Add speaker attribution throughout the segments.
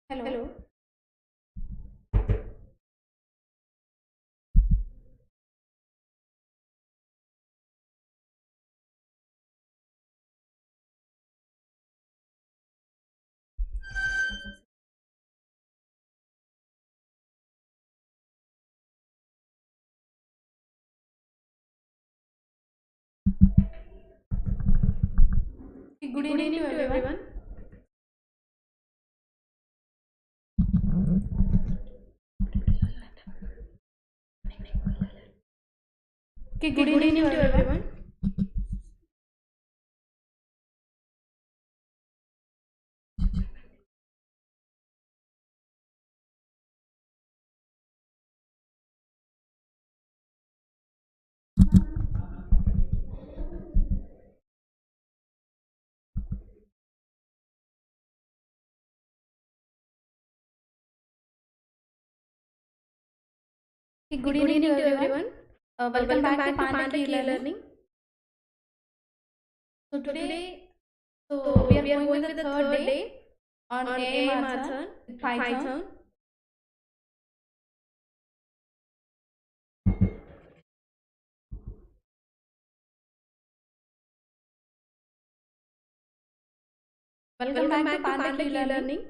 Speaker 1: Hello. Good evening to everyone. Good evening to everyone. Good evening to everyone. Welcome back to pantechelearning. So today, we are going with the third day on AI marathon with Python. Welcome back to pantechelearning.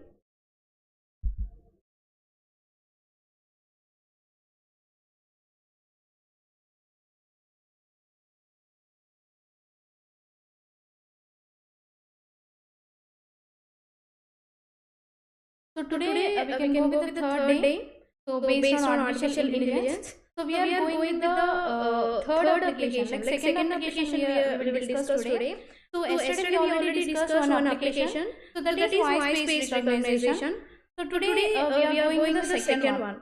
Speaker 1: So today we can go with the third day. So based on artificial intelligence. So we are going with the third application, like second application we will discuss today. So yesterday we already discussed one application. So that is voice-based recognition. So today we are going with the second one.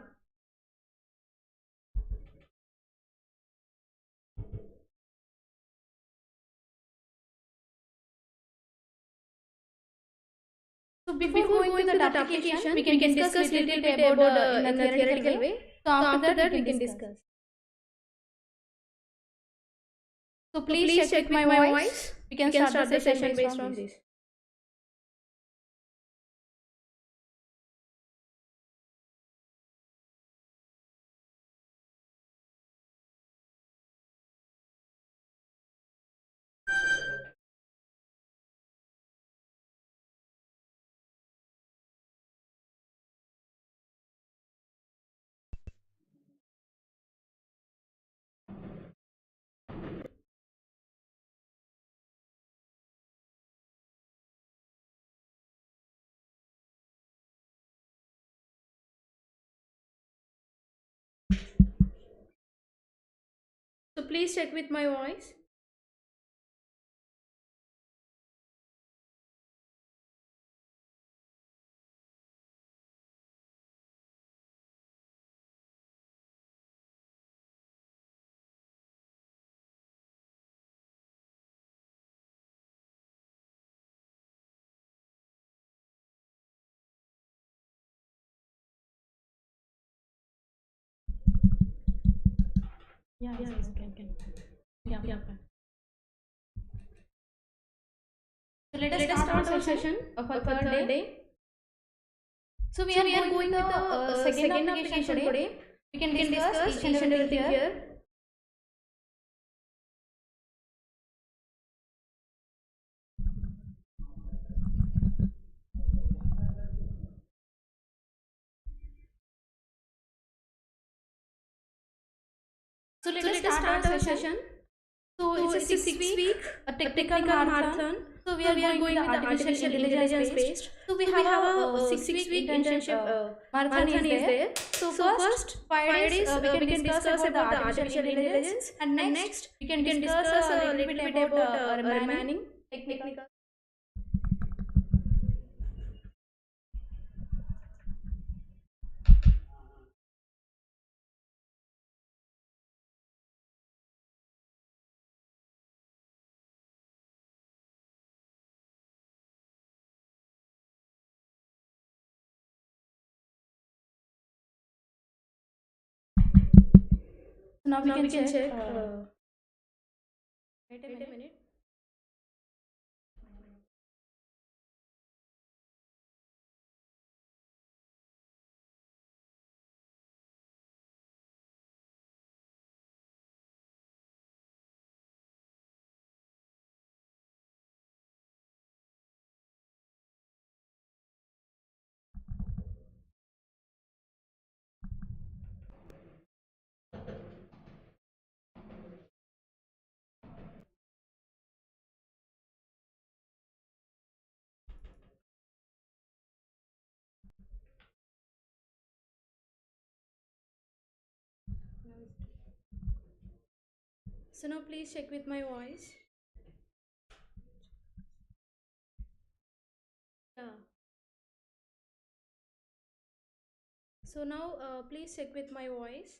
Speaker 1: So before going to that application, we can discuss little bit about in a theoretical way. So after that we can discuss. So please check with my voice. We can start the session based on this. So please check with my voice. Yeah, can. Yeah. So let us start our session of our third day. So we are going with the second application today. We can discuss each and everything here. So let us start our session. So it's a 6 week a technical marathon. So we are going with the artificial intelligence based. So we have a 6 week internship marathon is there. So first 5 days we can discuss about the artificial intelligence, and next we can discuss a little bit about remaining technical. So now we can check. Wait a minute. So now please check with my voice. Yeah. So now please check with my voice.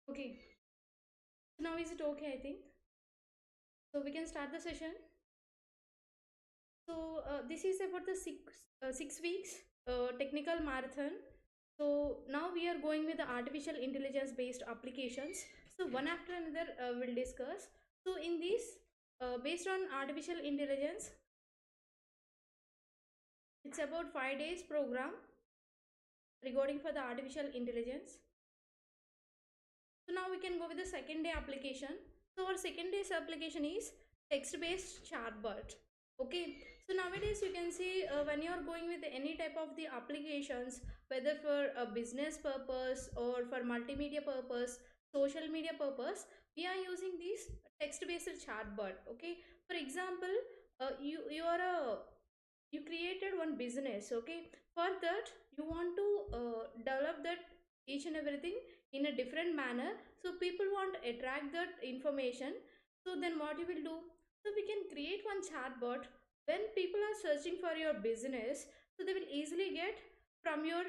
Speaker 1: Okay. So now is it okay, I think? So we can start the session. So this is about the 6 weeks technical marathon. So now we are going with the artificial intelligence based applications. So one after another we'll discuss. So in this, based on artificial intelligence, it's about 5 days program regarding for the artificial intelligence. So now we can go with the second day application. So our second day's application is text based chatbot. Okay, so nowadays you can see when you are going with any type of the applications, whether for a business purpose or for multimedia purpose, social media purpose, we are using this text based chatbot. Okay, for example, you created one business. Okay, for that you want to develop that each and everything in a different manner, so people want to attract that information. So then what you will do, so we can create one chatbot. When people are searching for your business, so they will easily get from your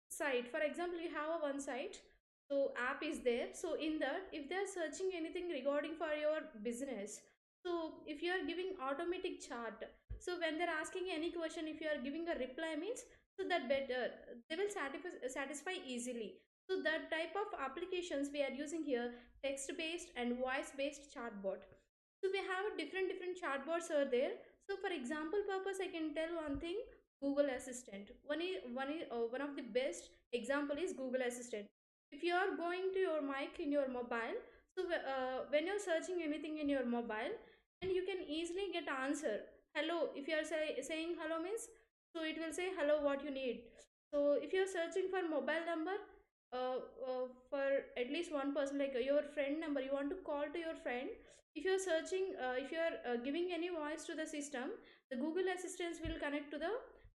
Speaker 1: site. For example, you have a one site, so app is there. So in that, if they are searching anything regarding for your business, so if you are giving automatic chart, so when they're asking any question, if you are giving a reply means, so that better they will satisfy easily. So that type of applications we are using here, text based and voice based chatbot. So we have a different chatbots are there. So for example purpose, I can tell one thing: Google Assistant. One of the best example is Google Assistant. If you are going to your mic in your mobile, so when you're searching anything in your mobile, and you can easily get answer hello. If you are saying hello means, so it will say hello what you need. So if you are searching for mobile number, for at least one person, like your friend number, you want to call to your friend. If you are searching, if you are giving any voice to the system, the Google Assistance will connect to the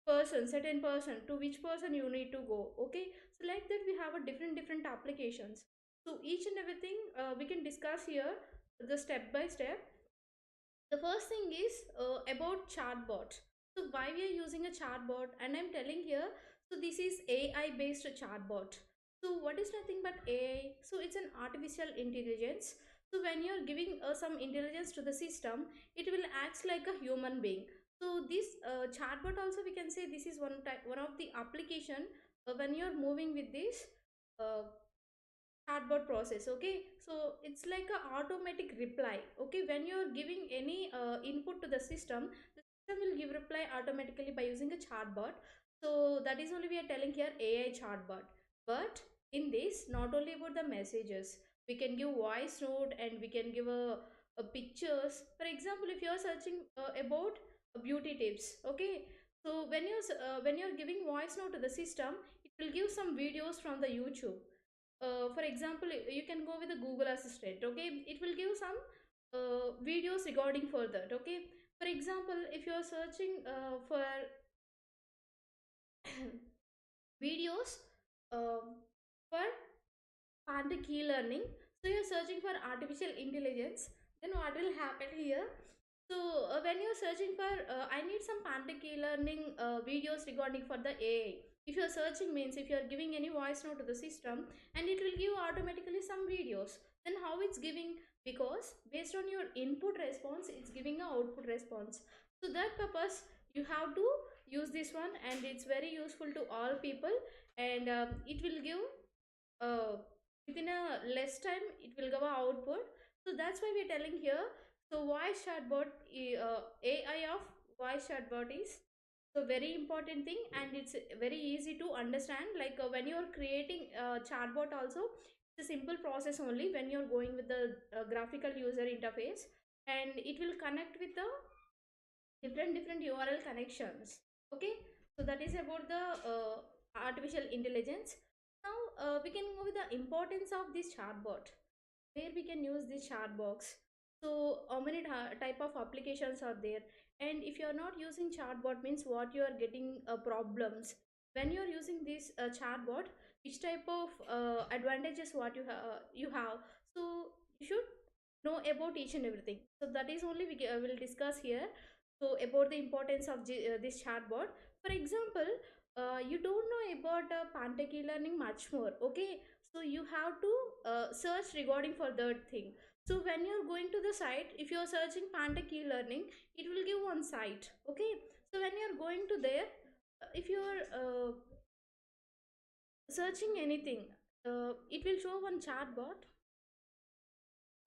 Speaker 1: person, certain person, to which person you need to go. Okay, so like that we have a different applications. So each and everything we can discuss here, the step by step. The first thing is about chatbot. So why we are using a chatbot, and I'm telling here, so this is AI based chatbot. So what is nothing but AI? So it's an artificial intelligence. So when you're giving some intelligence to the system, it will act like a human being. So this chatbot also, we can say this is one of the application when you're moving with this uh, chatbot process. Okay, so it's like a automatic reply. Okay, when you're giving any input to the system will give reply automatically by using a chatbot. So that is only we are telling here AI chatbot. But in this, not only about the messages, we can give voice note, and we can give a pictures. For example, if you are searching about beauty tips, okay, so when you're giving voice note to the system, it will give some videos from the YouTube. For example, you can go with the Google Assistant. Okay, it will give some videos regarding for that. Okay, for example, if you are searching for videos for pantechelearning, so you're searching for artificial intelligence, then what will happen here? So when you're searching for I need some pantechelearning videos regarding for the AI, if you're searching means, if you're giving any voice note to the system, and it will give automatically some videos, then how it's giving? Because based on your input response, it's giving a output response. So that purpose you have to use this one, and it's very useful to all people. And it will give uh, within a less time, it will give a output. So that's why we're telling here. So voice chatbot, AI of voice chatbot is so very important thing, and it's very easy to understand. Like when you're creating a chatbot also, it's a simple process only. When you're going with the graphical user interface, and it will connect with the different URL connections. Okay, so that is about the artificial intelligence. Now we can go with the importance of this chatbot, where we can use this chat box. So how many type of applications are there, and if you are not using chatbot means what you are getting problems when you are using this chatbot, which type of advantages what you have. So you should know about each and everything. So that is only we will discuss here. So about the importance of this chatbot. For example, you don't know about pantechelearning much more. Okay, so you have to search regarding for that thing. So when you're going to the site, if you're searching pantechelearning, it will give one site. Okay, so when you're going to there, if you're searching anything, it will show one chatbot.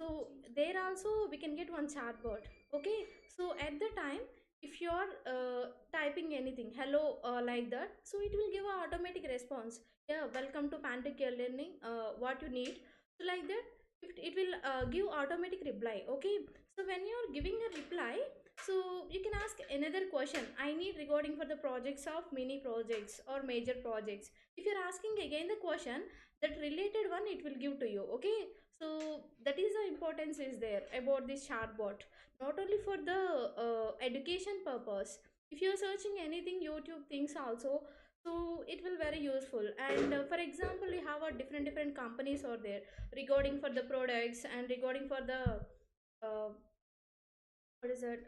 Speaker 1: So there also we can get one chatbot. Okay, so at the time, if you're typing anything hello like that, so it will give an automatic response. Yeah, welcome to pantechelearning learning, what you need. So like that, it will give automatic reply. Okay, so when you're giving a reply, so you can ask another question I need regarding for the projects of mini projects or major projects. If you're asking again the question, that related one it will give to you. Okay, so that is the importance is there about this chatbot. Not only for the education purpose, if you are searching anything YouTube things also, so it will very useful. And for example, you have a different companies are there regarding for the products and regarding for the what is that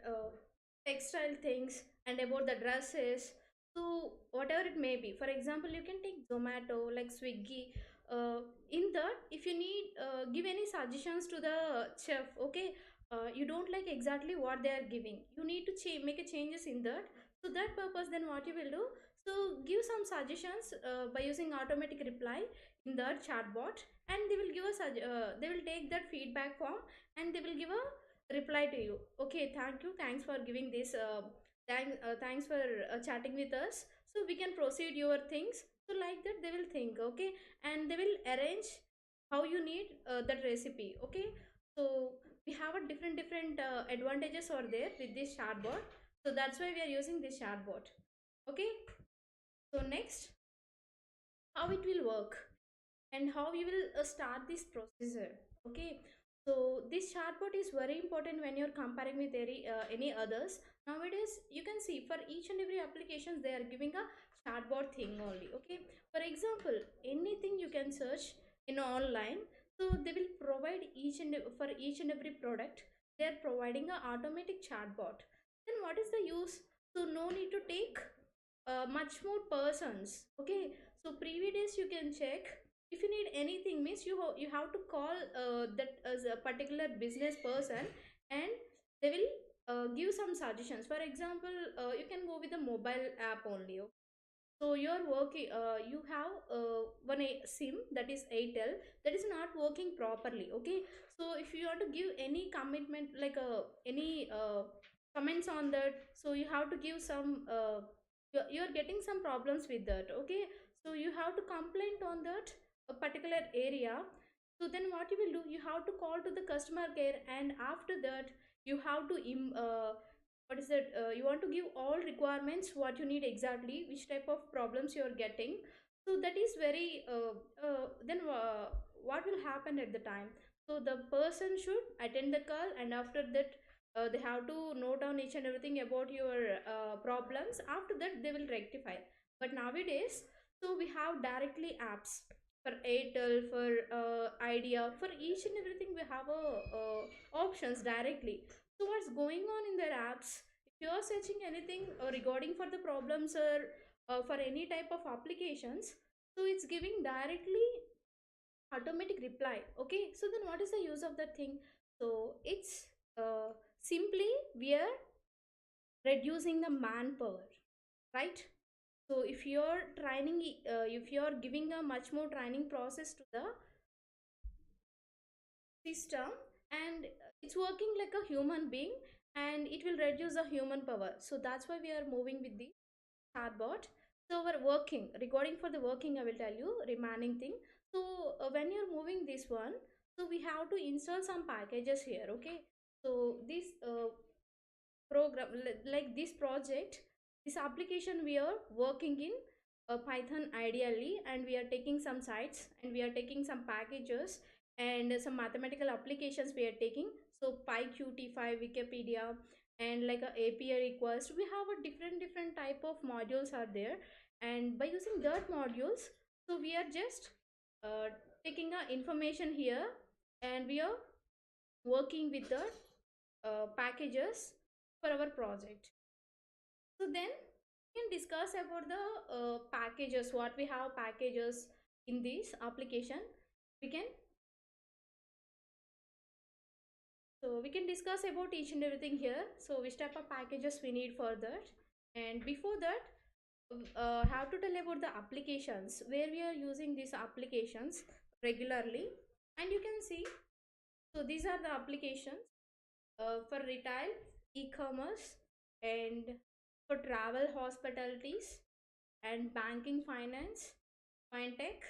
Speaker 1: textile things and about the dresses. So whatever it may be, for example, you can take Zomato like Swiggy. In that, if you need give any suggestions to the chef. Okay, you don't like exactly what they are giving, you need to make a changes in that. So that purpose, then what you will do, so give some suggestions by using automatic reply in that chatbot, and they will give us they will take that feedback form, and they will give a reply to you. Okay, thank you, thanks for giving this thanks for chatting with us, so we can proceed your things. So like that they will think. Okay, and they will arrange how you need that recipe. Okay, so we have a different advantages are there with this chatbot. So that's why we are using this chatbot. Okay, so next, how it will work and how you will start this procedure. Okay, so this chatbot is very important when you're comparing with any others. Nowadays you can see for each and every applications they are giving a chatbot thing only. Okay, for example, anything you can search in online, so they will provide for each and every product they are providing a automatic chatbot. Then what is the use? So no need to take much more persons. Okay, so previous days you can check, if you need anything means you have to call that as a particular business person, and they will give some suggestions. For example, you can go with the mobile app only. So you're working you have one sim, that is Airtel, that is not working properly. Okay, so if you want to give any commitment like any comments on that, so you have to give some you're getting some problems with that. Okay, so you have to complain on that a particular area. So then what you will do, you have to call to the customer care, and after that you have to what is that you want to give all requirements what you need exactly, which type of problems you are getting. So that is very then what will happen at the time, so the person should attend the call, and after that they have to note down each and everything about your problems. After that they will rectify. But nowadays, so we have directly apps for Airtel, for Idea, for each and everything we have options directly. So what's going on in their apps, if you are searching anything regarding for the problems or for any type of applications, so it's giving directly automatic reply. Okay, so then what is the use of that thing? So it's simply we are reducing the manpower, right? So if you're training if you're giving a much more training process to the system, and it's working like a human being, and it will reduce the human power. So that's why we are moving with the chatbot. So we're working regarding for the working, I will tell you remaining thing. So when you're moving this one, so we have to install some packages here. Okay, so this program like this project, this application we are working in Python ideally, and we are taking some sites and we are taking some packages and some mathematical applications we are taking. So PyQt5, Wikipedia, and like a API request, we have a different type of modules are there, and by using that modules, so we are just taking our information here, and we are working with the packages for our project. So then we can discuss about the packages, what we have packages in this application. We can we can discuss about each and everything here. So which type of packages we need for that, and before that have to tell about the applications where we are using these applications regularly. And you can see, so these are the applications for retail, e-commerce, and for travel, hospitalities, and banking, finance, fintech,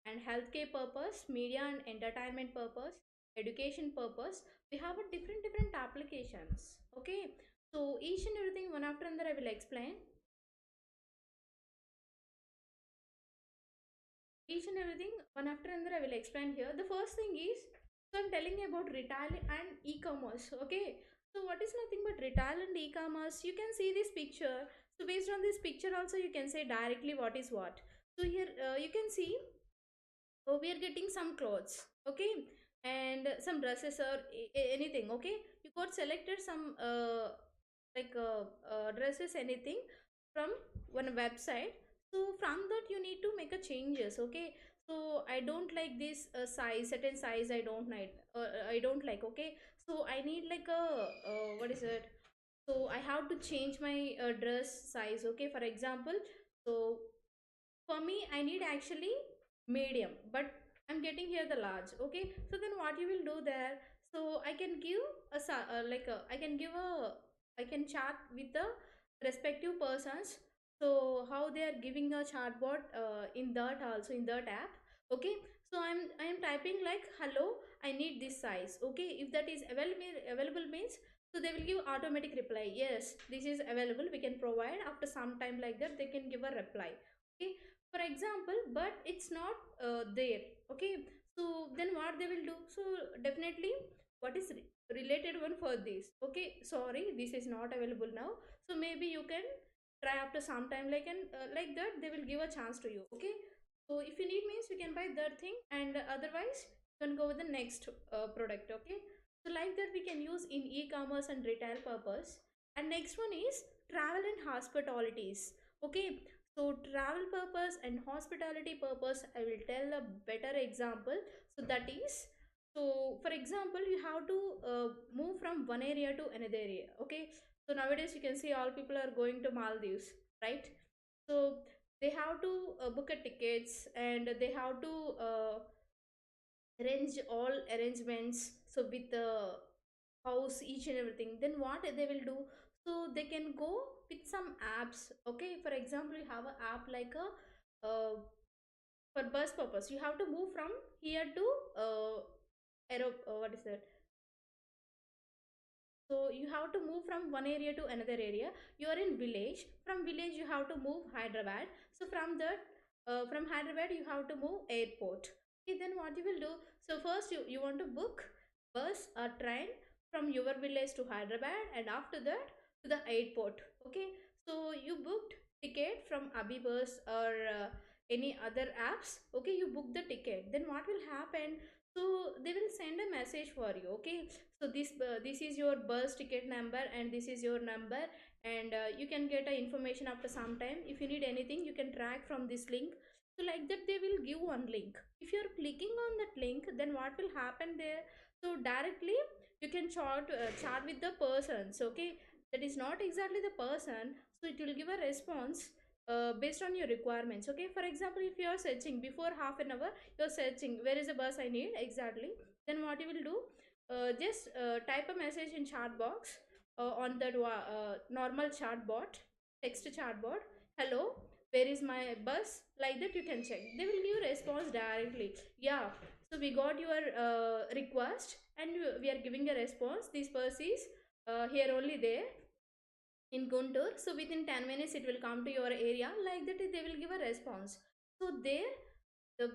Speaker 1: and healthcare purpose, media and entertainment purpose, education purpose. We have a different applications. Okay, so each and everything one after another I will explain. Each and everything one after another I will explain here. The first thing is, so I'm telling you about retail and e-commerce. Okay, so what is nothing but retail and e-commerce? You can see this picture. So based on this picture also you can say directly what is what. So here you can see, oh, we are getting some clothes, okay, and some dresses or anything. Okay, you got selected some dresses, anything from one website. So from that you need to make a changes. Okay, so I don't like this size, certain size I don't like, okay, so I need like a what is it, so I have to change my dress size. Okay, for example, so for me I need actually medium, but I'm getting here the large. Okay, so then what you will do there, so I can give I can give a, I can chat with the respective persons. So how they are giving a chatbot in that, also in that app. Okay, so I'm typing like, hello, I need this size. Okay, if that is available means, so they will give automatic reply, yes, this is available, we can provide. After some time like that they can give a reply. Okay, for example, but it's not there. Okay, so then what they will do, so definitely what is related one for this, okay, sorry, this is not available now, so maybe you can try after some time, like, and like that they will give a chance to you. Okay, so if you need means you can buy that thing, and otherwise you can go with the next product. Okay, so like that we can use in e-commerce and retail purpose. And next one is travel and hospitalities. Okay, so travel purpose and hospitality purpose, I will tell a better example. So that is, so for example, you have to move from one area to another area. Okay, so nowadays you can see all people are going to Maldives, right? So they have to book a tickets, and they have to arrange all arrangements, so with the house, each and everything. Then what they will do, so they can go with some apps. Okay, for example, you have an app like a for bus purpose, you have to move from here to what is that, so you have to move from one area to another area. You are in village, from village you have to move Hyderabad. So from that from Hyderabad you have to move airport. Okay, then what you will do, so first you want to book bus or train from your village to Hyderabad, and after that to the airport. Okay, so you booked ticket from Abibus or any other apps. Okay, you book the ticket, then what will happen, so they will send a message for you. Okay, so this is your bus ticket number, and this is your number, and you can get a information after some time. If you need anything you can track from this link. So like that they will give one link. If you are clicking on that link, then what will happen there, so directly you can chat with the persons. Okay, that is not exactly the person, so it will give a response based on your requirements. Okay, for example, if you are searching before half an hour, you're searching where is the bus I need exactly, then what you will do, just type a message in chat box on that normal chat bot, text chat bot, hello, where is my bus, like that you can check, they will give response directly. Yeah, so we got your request, and we are giving a response, this bus is here only there, in Guntur. So within 10 minutes it will come to your area, like that they will give a response. So there the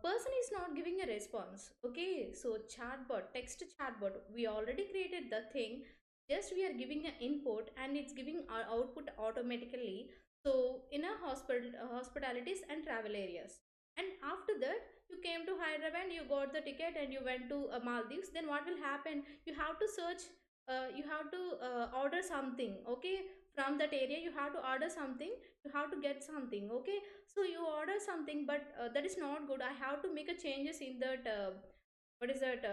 Speaker 1: person is not giving a response. Okay, so chatbot, text chatbot, we already created the thing, just we are giving an input and it's giving our output automatically. So in a hospitalities and travel areas, and after that you came to Hyderabad, you got the ticket and you went to Maldives, then what will happen? You have to search, you have to order something. Okay, from that area you have to order something, you have to get something. Okay, so you order something, but that is not good, I have to make a changes in that what is that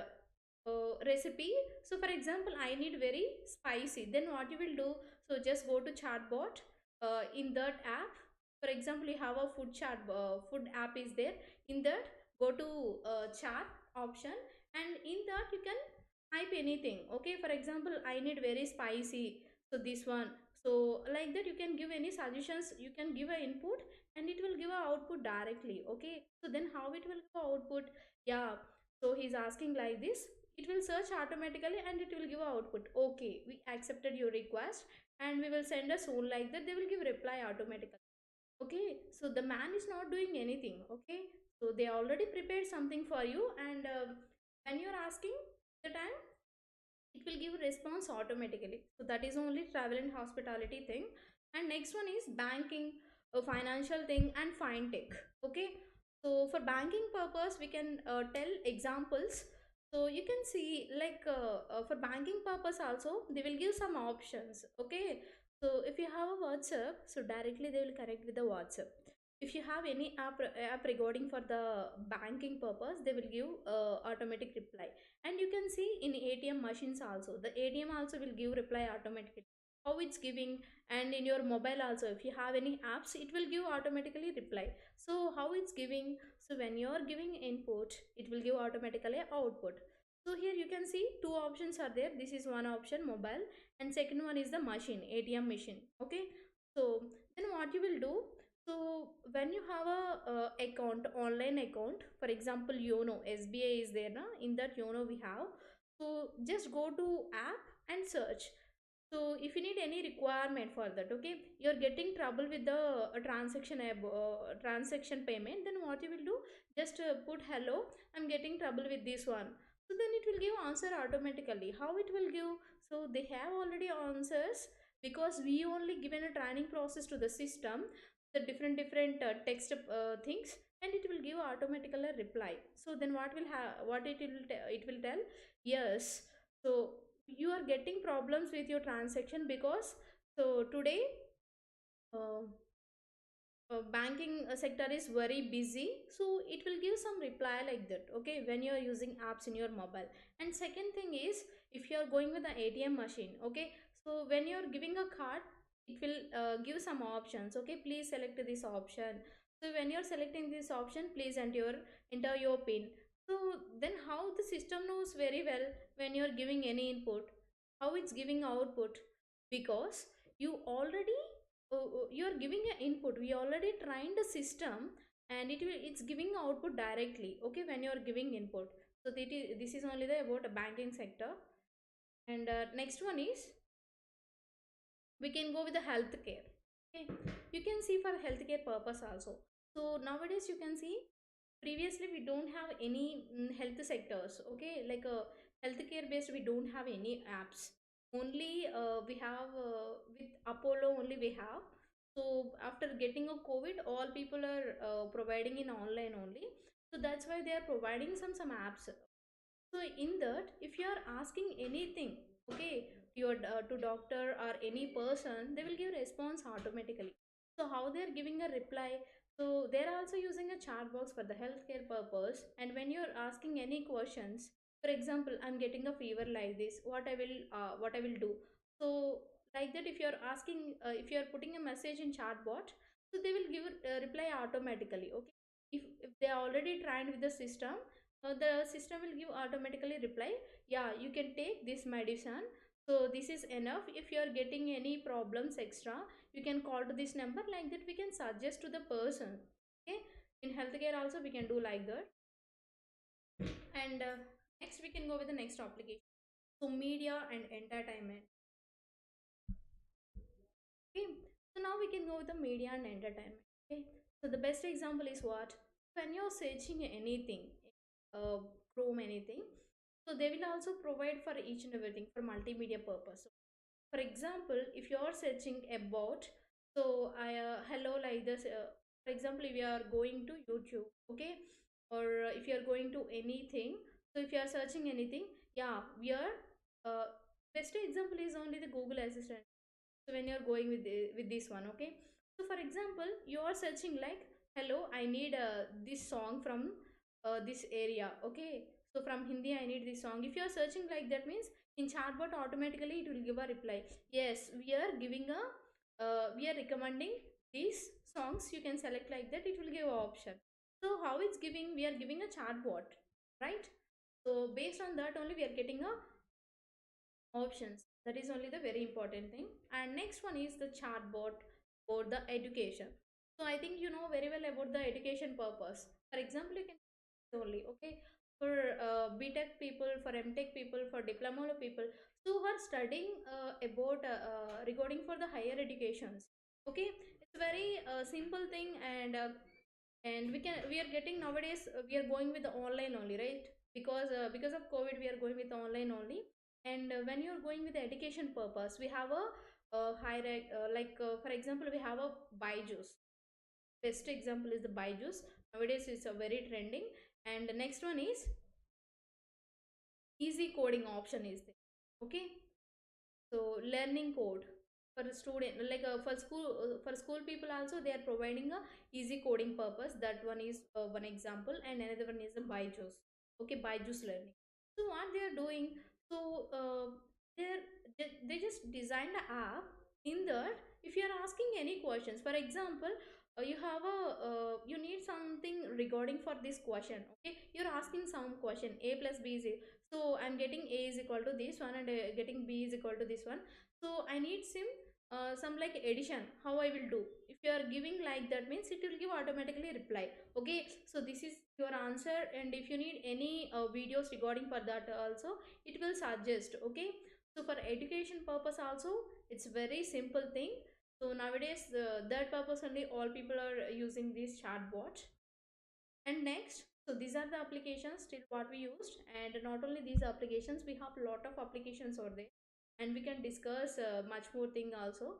Speaker 1: recipe. So for example, I need very spicy, then what you will do? So just go to chatbot in that app. For example, you have a food app is there. In that, go to chat option, and in that you can type anything. Okay, for example, I need very spicy, so this one. So like that you can give any suggestions, you can give a input and it will give a output directly. Okay, so then how it will give a output? Yeah, so he's asking like this, it will search automatically and it will give a output. Okay, we accepted your request and we will send a soon, like that they will give reply automatically. Okay, so the man is not doing anything. Okay, so they already prepared something for you, and when you're asking the time, it will give response automatically. So that is only travel and hospitality thing. And next one is banking, a financial thing, and fintech. Okay, so for banking purpose we can tell examples. So you can see like for banking purpose also they will give some options. Okay, so if you have a WhatsApp, so directly they will connect with the WhatsApp. If you have any app regarding for the banking purpose, they will give automatic reply. And you can see in ATM machines also, the ATM also will give reply automatically, how it's giving. And in your mobile also, if you have any apps, it will give automatically reply. So how it's giving? So when you are giving input, it will give automatically output. So here you can see two options are there. This is one option, mobile, and second one is the machine, ATM machine. Okay, so then what you will do? So when you have a account, online account, for example, SBI is there na? In that we have. So just go to app and search. So if you need any requirement for that, okay, you're getting trouble with the transaction payment, then what you will do? Just put hello, I'm getting trouble with this one. So then it will give answer automatically. How it will give? So they have already answers, because we only given a training process to the system, the different text things, and it will give automatically a reply. So then what will have, what it will tell? Yes, so you are getting problems with your transaction, because so today uh, banking sector is very busy, so it will give some reply like that. Okay, when you are using apps in your mobile. And second thing is, if you are going with the ATM machine, okay, so when you are giving a card, it will give some options. Okay, please select this option. So when you are selecting this option, please enter your pin. So then how the system knows very well when you are giving any input, how it's giving output? Because you already you are giving an input, we already trained the system, and it's giving output directly. Okay, when you are giving input. So this is only the about a banking sector. And next one is, we can go with the healthcare. Okay, you can see for healthcare purpose also. So nowadays you can see, previously we don't have any health sectors. Okay, like healthcare based, we don't have any apps. Only we have with Apollo only we have. So after getting a COVID, all people are providing in online only. So that's why they are providing some apps. So in that, if you are asking anything, okay, to your to doctor or any person, they will give response automatically. So how they are giving a reply? So they are also using a chat box for the healthcare purpose. And when you are asking any questions, for example, I'm getting a fever like this, what I will do? So like that, if you are asking, if you are putting a message in chat bot, so they will give reply automatically. Okay, if they are already trained with the system, the system will give automatically reply, yeah, you can take this medicine, so this is enough. If you are getting any problems extra, you can call to this number, like that we can suggest to the person. Okay, in healthcare also we can do like that. And next we can go with the next application. So media and entertainment. go with the media and entertainment. Okay, so the best example is what, when you're searching anything, uh, Chrome anything, so they will also provide for each and everything for multimedia purpose. For example, if you are searching about, so I hello like this, for example, if you are going to YouTube, okay, or if you are going to anything, so if you are searching anything, yeah, we are uh, best example is only the Google Assistant. So when you're going with this one, okay, so for example, you are searching like, hello, I need this song from this area, okay, so from Hindi I need this song. If you are searching like that, means in chatbot automatically it will give a reply, yes, we are giving a we are recommending these songs, you can select like that, it will give an option. So how it's giving, we are giving a chatbot, right? So based on that only we are getting a options. That is only the very important thing. And next one is the chatbot or the education. So I think you know very well about the education purpose. For example, you can only, okay, for BTech people, for MTech people, for diploma people, so who are studying about regarding for the higher educations. Okay, it's very simple thing, and we are getting nowadays, we are going with the online only, right? Because of COVID we are going with the online only. And when you're going with the education purpose, we have a higher for example, we have a Byju's. Best example is the Byju's. Nowadays it's a very trending. And the next one is easy coding option is there, okay. So learning code for a student, like for school people also, they are providing a easy coding purpose. That one is one example, and another one is a Byju's. Okay, Byju's learning. So what they are doing, so they just designed an app. In that, if you are asking any questions, for example, you have a you need something regarding for this question, okay, you're asking some question, a plus b is, so I'm getting a is equal to this one, and getting b is equal to this one. So I need some like addition, how I will do. If you are giving like that, means it will give automatically reply, okay. So this is your answer, and if you need any videos regarding for that also, it will suggest, okay. So for education purpose also, it's very simple thing. So nowadays that purpose only all people are using this chatbot. And next, so these are the applications still what we used. And not only these applications, we have a lot of applications over there, and we can discuss much more thing also.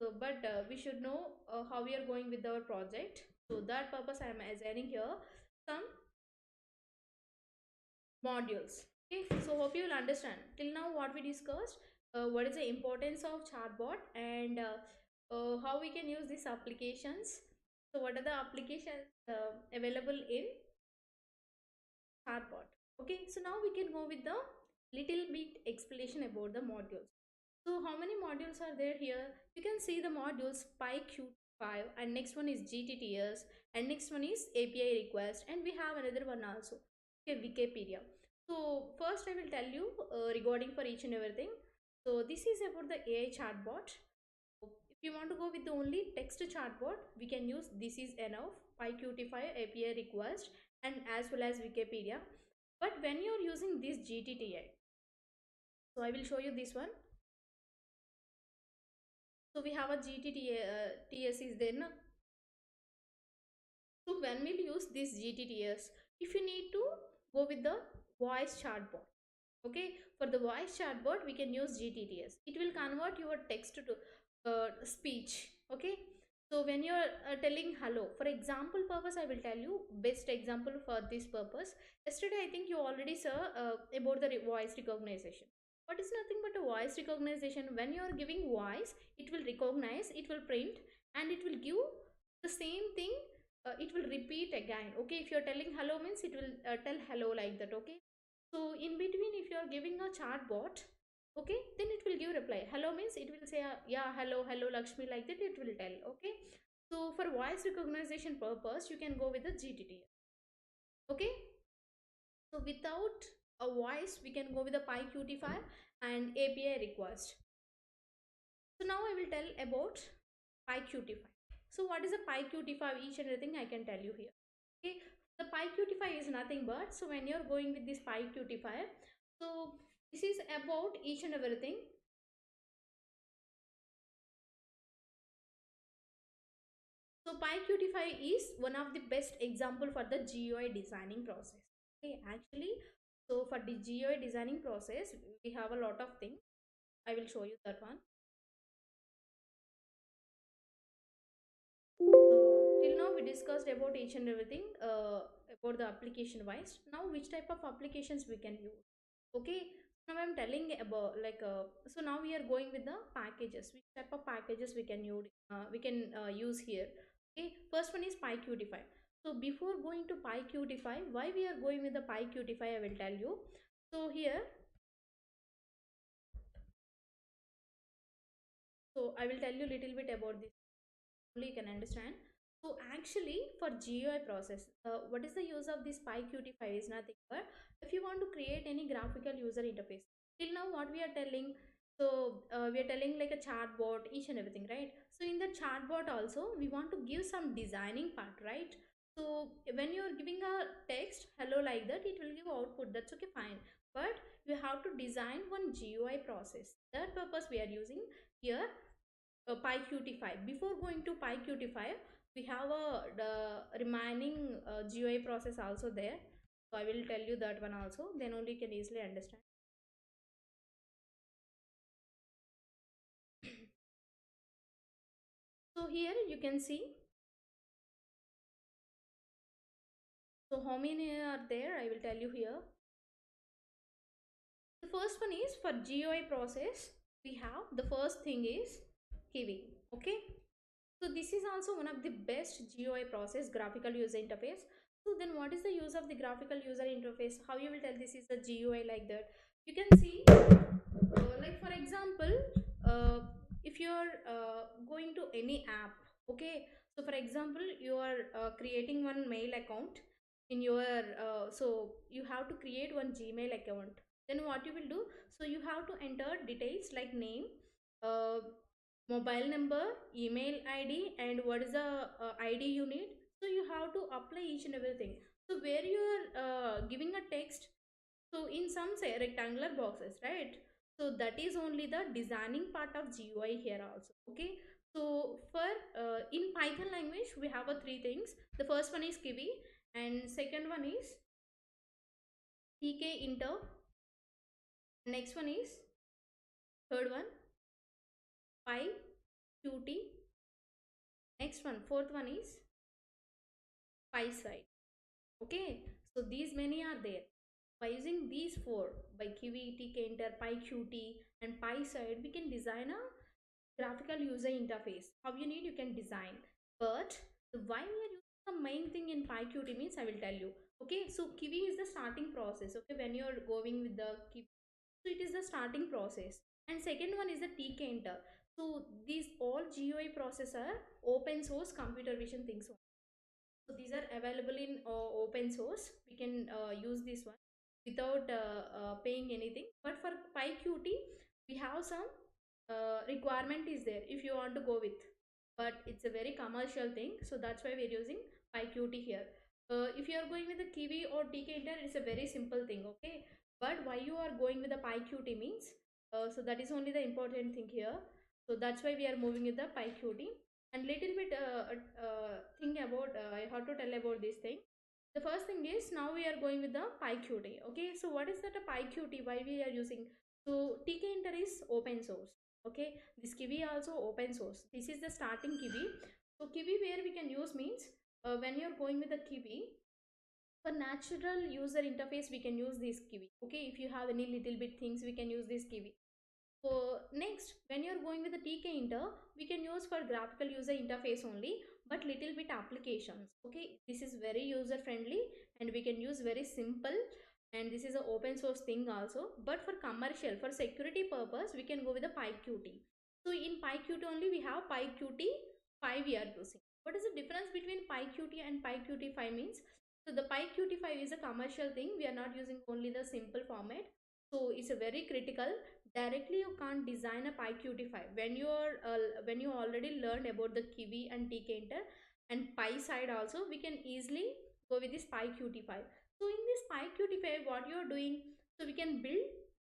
Speaker 1: So but we should know how we are going with our project. So that purpose I am assigning here some modules. Okay, so hope you will understand till now what we discussed, what is the importance of chatbot, and how we can use these applications. So what are the applications available in chatbot? Okay, so now we can go with the little bit explanation about the modules. So how many modules are there here? You can see the modules PyQ5, and next one is GTTS, and next one is API request, and we have another one also, okay, Wikipedia. So first I will tell you regarding for each and everything. So this is about the AI chatbot. If you want to go with the only text chatbot, we can use this is enough, PyQt5, API request, and as well as Wikipedia. But when you are using this GTTI, so I will show you this one. So we have a GTTS is there na? So when we'll use this GTTS, if you need to go with the voice chatbot, okay, for the voice chatbot we can use GTTS. It will convert your text to speech, okay. So when you're telling hello, for example purpose, I will tell you best example for this purpose. Yesterday I think you already saw about the voice recognition. What is nothing but a voice recognition? When you are giving voice, it will recognize, it will print, and it will give the same thing. It will repeat again, okay. If you're telling hello, means it will tell hello like that, okay. So in between, if you are giving a chatbot, okay, then it will give reply. Hello means it will say yeah, hello, hello Lakshmi, like that it will tell, okay. So for voice recognition purpose, you can go with the GTT, okay. So without a voice, we can go with the PyQt5 and API request. So now I will tell about PyQt5. So what is a PyQt5? Each and everything I can tell you here. Okay, the PyQt5 is nothing but, so when you're going with this PyQt5, so this is about each and everything. So PyQt5 is one of the best example for the GUI designing process. Okay, actually, so for the GUI designing process, we have a lot of things. I will show you that one. So till now we discussed about each and everything about the application wise. Now which type of applications we can use? Okay, now I'm telling about like so now we are going with the packages. Which type of packages we can use? Use here. Okay, first one is PyQt5. So before going to PyQt5, why we are going with the PyQt5? I will tell you. So here, so I will tell you a little bit about this. Only you can understand. So actually for GUI process, what is the use of this PyQt5 is nothing but if you want to create any graphical user interface. Till now what we are telling, so we are telling like a chatbot, each and everything, right? So in the chatbot also we want to give some designing part, right? So when you are giving a text hello like that, it will give output, that's okay, fine, but you have to design one GUI process. That purpose we are using here PyQt5. Before going to PyQt5, we have the remaining GUI process also there. So I will tell you that one also. Then only you can easily understand. So here you can see. So how many are there? I will tell you here. The first one is for GUI process. We have the first thing is Kiwi. Okay. So this is also one of the best GUI process, graphical user interface. So then what is the use of the graphical user interface? How you will tell this is the GUI like that? You can see, like for example, if you are going to any app, okay. So for example, you are creating one mail account in your, so you have to create one Gmail account. Then what you will do? So you have to enter details like name, uh, mobile number, email ID, and what is the ID you need. So you have to apply each and everything. So where you are giving a text, so in some say rectangular boxes, right? So that is only the designing part of GUI here also. Okay. So for in Python language we have a three things. The first one is Kiwi, and second one is TK Inter. Next one is third one PyQt. Next one, fourth one is PySide. Okay, so these many are there. By using these four, by Kiwi, tkinter, PyQt, and PySide, we can design a graphical user interface. How you need, you can design. But why we are using the main thing in PyQt means I will tell you. Okay, so Kiwi is the starting process. Okay, when you are going with the Kiwi, so it is the starting process. And second one is the tkinter. So these all GUI process are open source computer vision things. So these are available in open source. We can use this one without paying anything. But for PyQt, we have some requirement is there if you want to go with. But it's a very commercial thing, so that's why we're using PyQt here. If you are going with the Kiwi or tkinter, it's a very simple thing, okay? But why you are going with the PyQt means, so that is only the important thing here. So that's why we are moving with the PyQt. And little bit thing about I have to tell about this thing. The first thing is now we are going with the PyQt. Okay, so what is that a PyQt? Why we are using? So tkinter is open source. Okay, this Kiwi also open source. This is the starting Kiwi. So Kiwi where we can use means when you are going with the Kiwi, for natural user interface we can use this Kiwi. Okay, if you have any little bit things we can use this Kiwi. So next, when you're going with the tkinter, we can use for graphical user interface only, but little bit applications. Okay, this is very user friendly and we can use very simple, and this is an open source thing also. But for commercial, for security purpose, we can go with the PyQt. So in PyQt only we have PyQt 5 we are using. What is the difference between PyQt and PyQt 5 means? So the PyQt 5 is a commercial thing. We are not using only the simple format. So it's a very critical. Directly you can't design a PyQt5 when you are when you already learned about the Kiwi and tkinter and PySide also, we can easily go with this PyQt5. So in this PyQt5 what you are doing, so we can build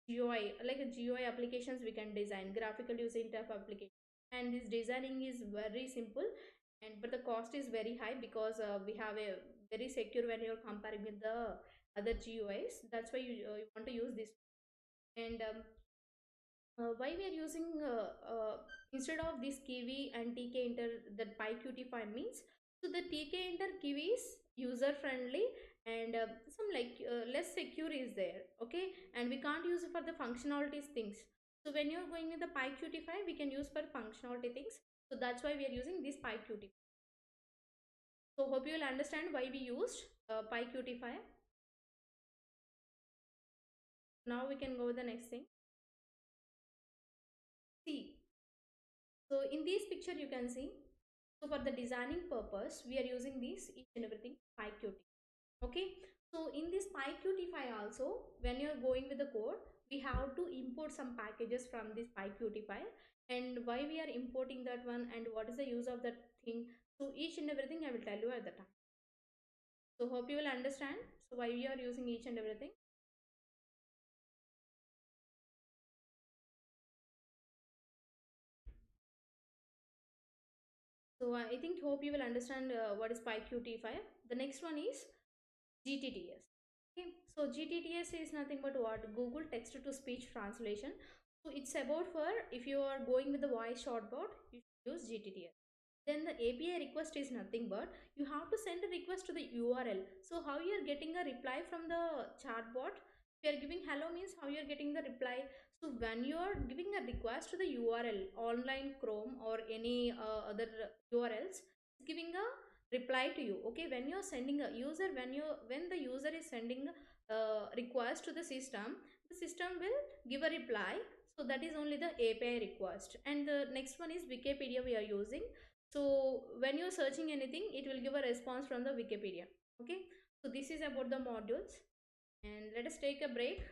Speaker 1: GUI like a GUI applications, we can design graphical user interface application, and this designing is very simple and but the cost is very high because we have a very secure when you're comparing with the other GUIs. That's why you want to use this. And why we are using instead of this kiwi and tk enter, that pyqt5 means, so the tk enter kiwi is user friendly, and some like less secure is there, okay, and we can't use it for the functionalities things. So when you're going with the pyqt5, we can use for functionality things. So that's why we are using this pyqt. So hope you will understand why we used pyqt5. Now we can go with the next thing. See, so in this picture you can see, so for the designing purpose we are using this each and everything pyqt. Okay, so in this pyqt5 also, when you are going with the code, we have to import some packages from this pyqt5, and why we are importing that one and what is the use of that thing. So each and everything I will tell you at the time. So hope you will understand so why we are using each and everything. So I think hope you will understand what is pyqt5. The next one is GTTS. Okay, so GTTS is nothing but what? Google text to speech translation. So it's about for if you are going with the voice chatbot, you should use GTTS. Then the API request is nothing but you have to send a request to the URL. So how you are getting a reply from the chatbot? If you are giving hello means how you are getting the reply. So when you are giving a request to the URL, online Chrome or any other URLs, it's giving a reply to you. Okay, when you're sending a user, when the user is sending a request to the system will give a reply. So that is only the API request. And the next one is Wikipedia we are using. So when you're searching anything, it will give a response from the Wikipedia. Okay, so this is about the modules, and let us take a break.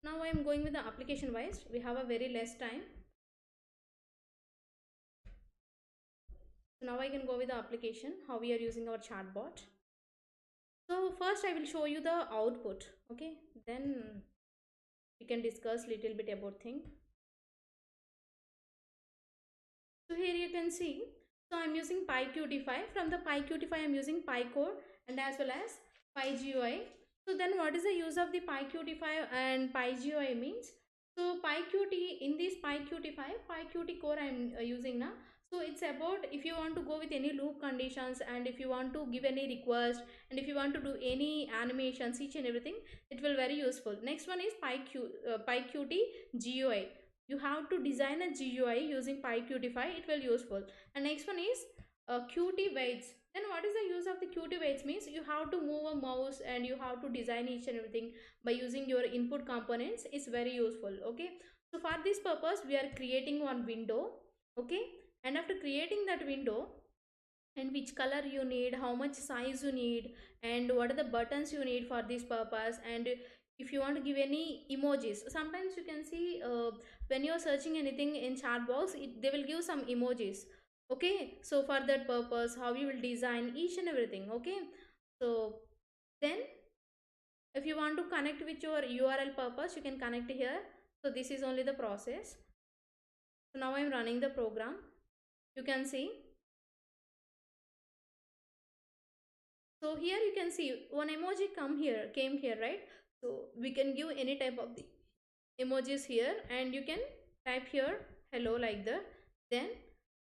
Speaker 1: Now I am going with the application wise. We have a very less time. So now I can go with the application, how we are using our chatbot. So first I will show you the output. Okay, then we can discuss little bit about thing. So here you can see, so I'm using pyqt5. From the pyqt5 I'm using pycore and as well as pygui. So then what is the use of the pyqt5 and pygui means? So pyqt, in this pyqt5 pyqt core I'm using now. So it's about if you want to go with any loop conditions, and if you want to give any request, and if you want to do any animations, each and everything, it will very useful. Next one is pyqt GUI. You have to design a GUI using pyqt5, it will useful. And next one is qt weights. Then what is the use of the qt weights means? You have to move a mouse and you have to design each and everything by using your input components. It's very useful. Okay, so for this purpose we are creating one window. Okay, and after creating that window, and which color you need, how much size you need, and what are the buttons you need for this purpose, and if you want to give any emojis, sometimes you can see when you're searching anything in chat box, they will give some emojis. Okay, so for that purpose how you will design each and everything. Okay, So then if you want to connect with your URL purpose, you can connect here. So this is only the process. So now I'm running the program. You can see. So here you can see one emoji came here, right? So we can give any type of the emojis here, and you can type here hello like that. Then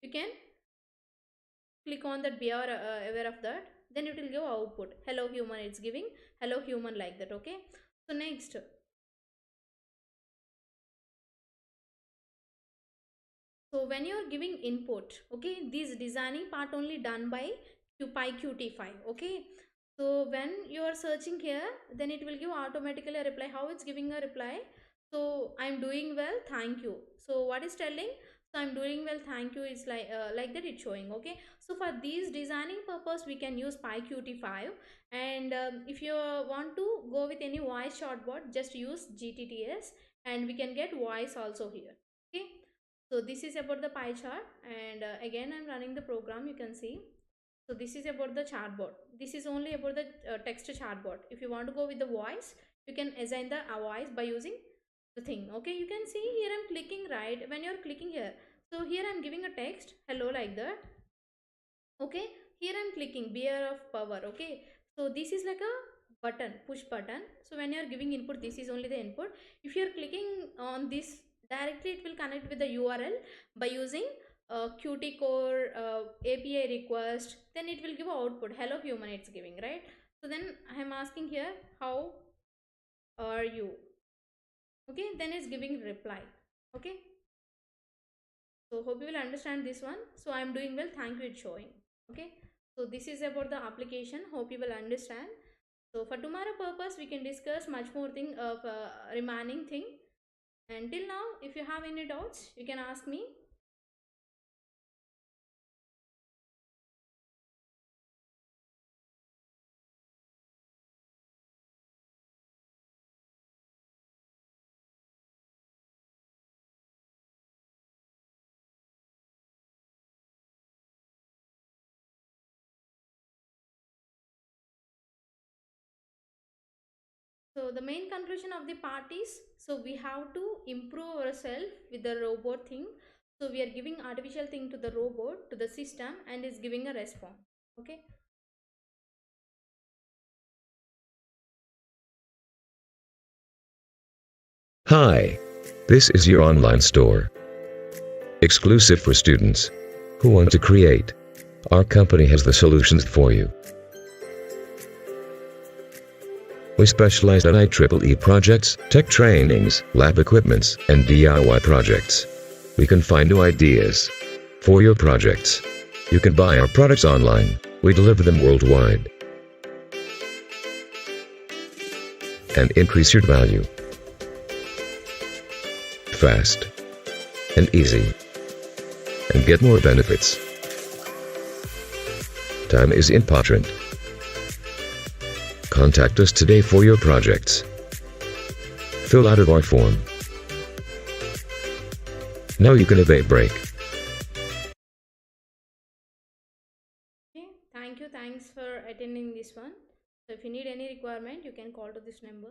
Speaker 1: you can click on that, be aware of that. Then it will give output hello human. It's giving hello human like that. Okay. So next, so when you are giving input, okay, this designing part only done by PyQt5. Okay. So when you are searching here, then it will give automatically a reply. How it's giving a reply? So I'm doing well, thank you. So what is telling? So I'm doing well, thank you. It's like that. It's showing. Okay. So for these designing purpose, we can use PyQt5. And if you want to go with any voice chatbot, just use GTTS, and we can get voice also here. Okay. So this is about the pie chart, and again I'm running the program. You can see. So this is about the chatbot. This is only about the text chatbot. If you want to go with the voice, you can assign the voice by using the thing. Okay, you can see here I'm clicking right when you're clicking here. So here I'm giving a text hello like that. Okay, here I'm clicking bear of power. Okay, so this is like a button, push button. So when you're giving input, this is only the input. If you're clicking on this directly, it will connect with the URL by using Qt core API request. Then it will give output hello human, it's giving, right? So then I'm asking here how are you. Okay, then it's giving reply. Okay, so hope you will understand this one. So I'm doing well, thank you, it's showing. Okay, so this is about the application. Hope you will understand. So for tomorrow purpose, we can discuss much more thing of remaining thing. Until now, if you have any doubts, you can ask me. So the main conclusion of the part is, so we have to improve ourselves with the robot thing. So we are giving artificial thing to the robot, to the system, and is giving a response. Okay.
Speaker 2: Hi. This is your online store. Exclusive for students who want to create. Our company has the solutions for you. We specialize in IEEE projects, tech trainings, lab equipments, and DIY projects. We can find new ideas for your projects. You can buy our products online. We deliver them worldwide and increase your value. Fast and easy, and get more benefits. Time is important. Contact us today for your projects. Fill out our form. Now you can have a break.
Speaker 1: Okay. Thank you. Thanks for attending this one. So if you need any requirement, you can call to this number.